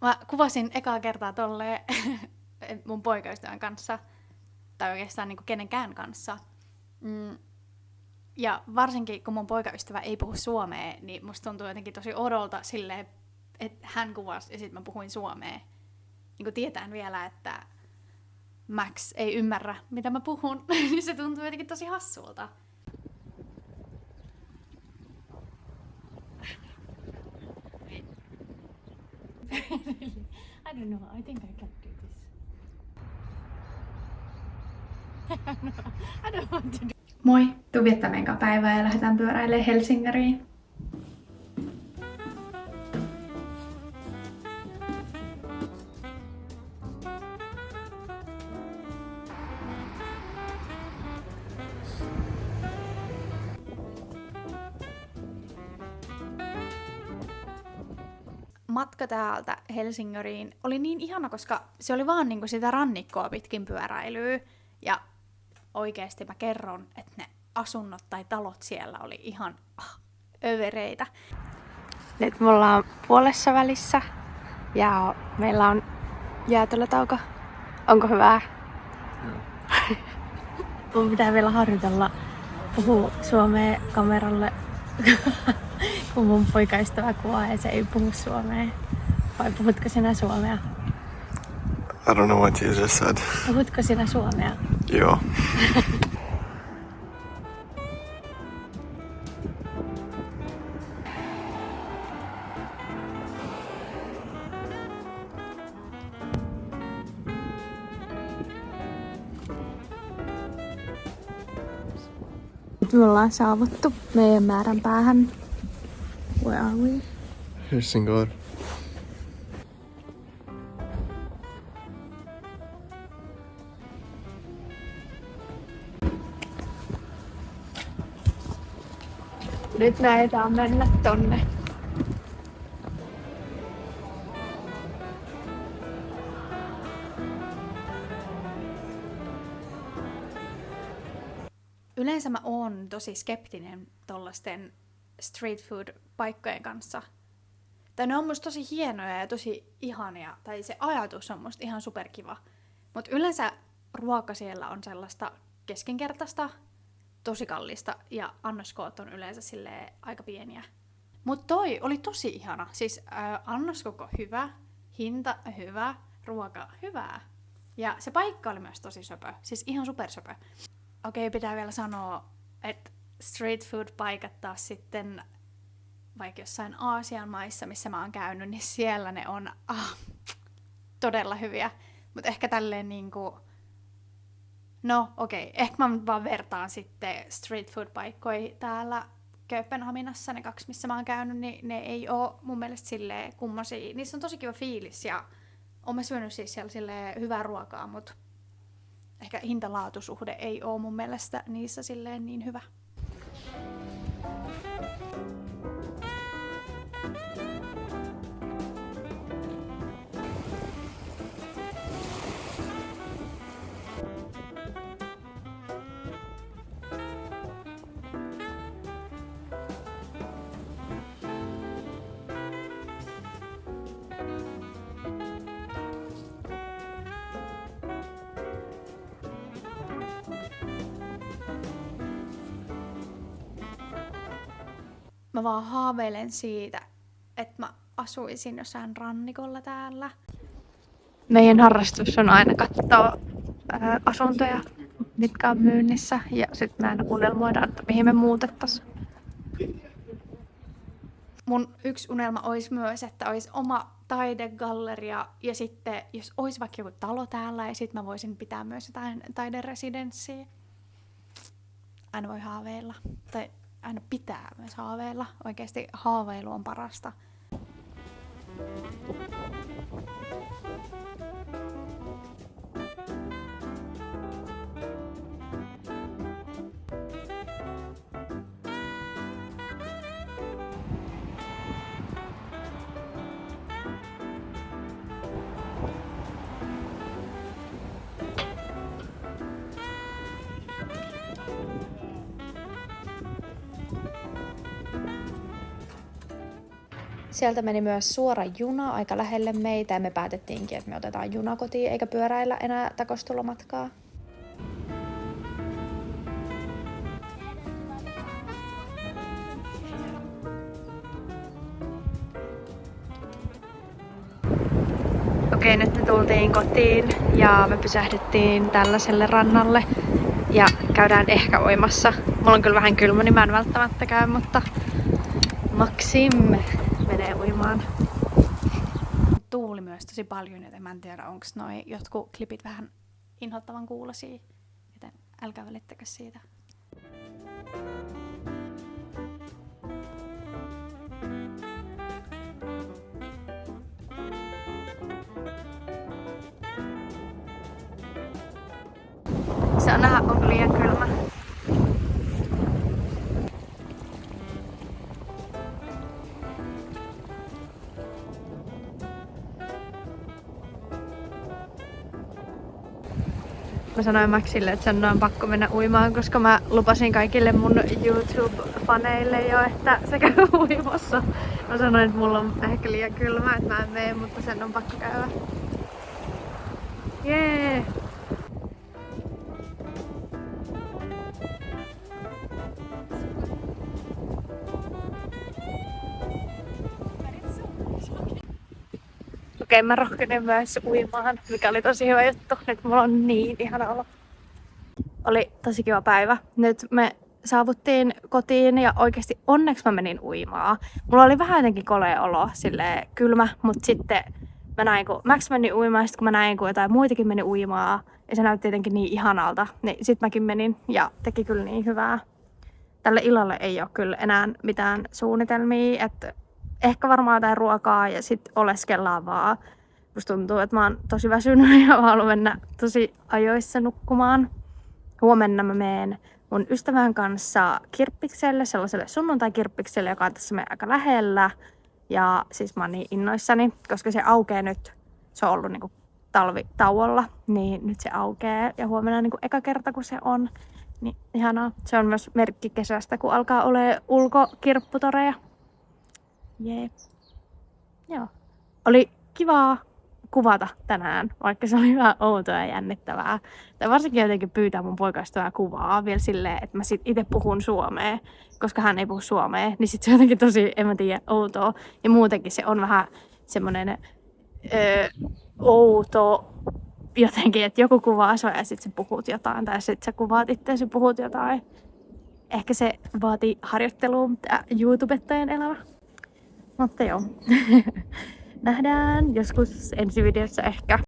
Mä kuvasin ekaa kertaa tolleen mun poikaystävän kanssa, tai oikeastaan niinku kenenkään kanssa. Ja varsinkin kun mun poikaystävä ei puhu suomea, niin musta tuntuu jotenkin tosi odolta silleen, että hän kuvasi ja sitten mä puhuin suomea. Niin kuin tietään vielä, että Max ei ymmärrä, mitä mä puhun, niin se tuntuu jotenkin tosi hassulta. I don't know, I think I can do this. I don't want to do. Moi, tuu viettämään päivää ja lähdetään pyöräilemään Helsingeriin. Matka täältä Helsingeriin oli niin ihana, koska se oli vaan niinku sitä rannikkoa pitkin pyöräilyä. Ja oikeesti mä kerron, että ne asunnot tai talot siellä oli ihan övereitä. Nyt me ollaan puolessa välissä ja meillä on jäätelötauko. Onko hyvää? Joo. Mun pitää vielä harjoitella puhua suomea kameralle, kun mun poikaystävä kuvaa ja se ei puhu suomea. Vai puhutko sinä suomea? I don't know what you just said. Puhutko sinä suomea? Joo. Nyt me ollaan saavuttu meidän määränpäähän. Where are we? Helsingor. Nyt näetään mennä tonne. Yleensä mä oon tosi skeptinen tollasten street food paikkojen kanssa. Tai ne on musta tosi hienoja ja tosi ihania. Tai se ajatus on musta ihan superkiva. Mut yleensä ruoka siellä on sellaista keskinkertaista, tosi kallista ja annoskoot on yleensä silleen aika pieniä. Mut toi oli tosi ihana. Siis annoskoko hyvä, hinta hyvä, ruoka hyvää. Ja se paikka oli myös tosi söpö. Siis ihan supersöpö. Okei, pitää vielä sanoa, että street food paikat taas sitten vaikka jossain Aasian maissa, missä mä oon käynyt, niin siellä ne on todella hyviä. Mutta ehkä tälleen niinku, no okei, ehkä mä vaan vertaan sitten street food paikkoja täällä Kööpenhaminassa, ne kaksi missä mä oon käynyt, niin ne ei oo mun mielestä silleen kummosia. Niissä on tosi kiva fiilis ja oon mä syönyt siis siellä silleen hyvää ruokaa, mutta ehkä hinta-laatusuhde ei oo mun mielestä niissä silleen niin hyvä. Mä vaan haaveilen siitä, että mä asuisin jossain rannikolla täällä. Meidän harrastus on aina katsoa asuntoja, mitkä on myynnissä. Ja sit me aina unelmoidaan, että mihin me muutettais. Mun yksi unelma olisi myös, että olisi oma taidegalleria. Ja sitten, jos olisi vaikka joku talo täällä, ja sit mä voisin pitää myös jotain taideresidenssiä. Aina voi haaveilla. Tai aina pitää myös haaveilla. Oikeasti haaveilu on parasta. Sieltä meni myös suora juna aika lähelle meitä ja me päätettiinkin, että me otetaan juna kotiin eikä pyöräillä enää takostulomatkaa. Okei, nyt me tultiin kotiin ja me pysähdyttiin tällaiselle rannalle ja käydään ehkä uimassa. Mulla on kyllä vähän kylmä, niin mä en välttämättä käy, mutta Maxim menee uimaan. Tuuli myös tosi paljon, joten mä en tiedä, onko noi jotkut klipit vähän inhottavan kuulosia, joten älkää välittäkö siitä. Se on nähdä, onko liian kylmä. Mä sanoin Maxille, että sen on pakko mennä uimaan, koska mä lupasin kaikille mun YouTube-faneille jo, että se käy uimassa. Mä sanoin, että mulla on ehkä liian kylmä, että mä en mene, mutta sen on pakko käydä. Jee! Okei, mä rohkenen myös uimaan, mikä oli tosi hyvä juttu. Nyt mulla on niin ihana olo. Oli tosi kiva päivä. Nyt me saavuttiin kotiin ja oikeasti onneksi mä menin uimaan. Mulla oli vähän jotenkin kolea olo, silleen kylmä, mutta sitten mä näin, kun Max meni uimaan, sitten kun mä näin, kun jotain muitakin meni uimaan, ja se näytti jotenkin niin ihanalta, niin sit mäkin menin ja teki kyllä niin hyvää. Tälle illalle ei ole kyllä enää mitään suunnitelmia, että ehkä varmaan jotain ruokaa ja sitten oleskellaan vaan. Musta tuntuu, että mä oon tosi väsynyt ja haluan mennä tosi ajoissa nukkumaan. Huomenna mä menen mun ystävän kanssa kirppikselle, sellaiselle sunnuntai-kirppikselle, joka on tässä meidän aika lähellä. Ja siis mä oon niin innoissani, koska se aukeaa nyt. Se on ollut niinku talvitauolla, niin nyt se aukeaa. Ja huomenna niinku eka kerta, kun se on. Niin ihanaa. Se on myös merkki kesästä, kun alkaa olemaan ulkokirpputoreja. Jee. Joo. Oli kivaa kuvata tänään, vaikka se oli vähän outoa ja jännittävää. Tai varsinkin jotenkin pyytää mun poikaystävää kuvaa vielä silleen, että mä sit itse puhun suomea, koska hän ei puhu suomea, niin sit se on jotenkin tosi, en mä tiedä, outoa. Ja muutenkin se on vähän semmonen outo jotenkin, että joku kuvaa sua ja sit sä puhut jotain, tai sit sä kuvaat itse ja sä puhut jotain. Ehkä se vaatii harjoittelua, YouTubettajan elämä. Mutta joo. Nähdään joskus ensi videossa ehkä.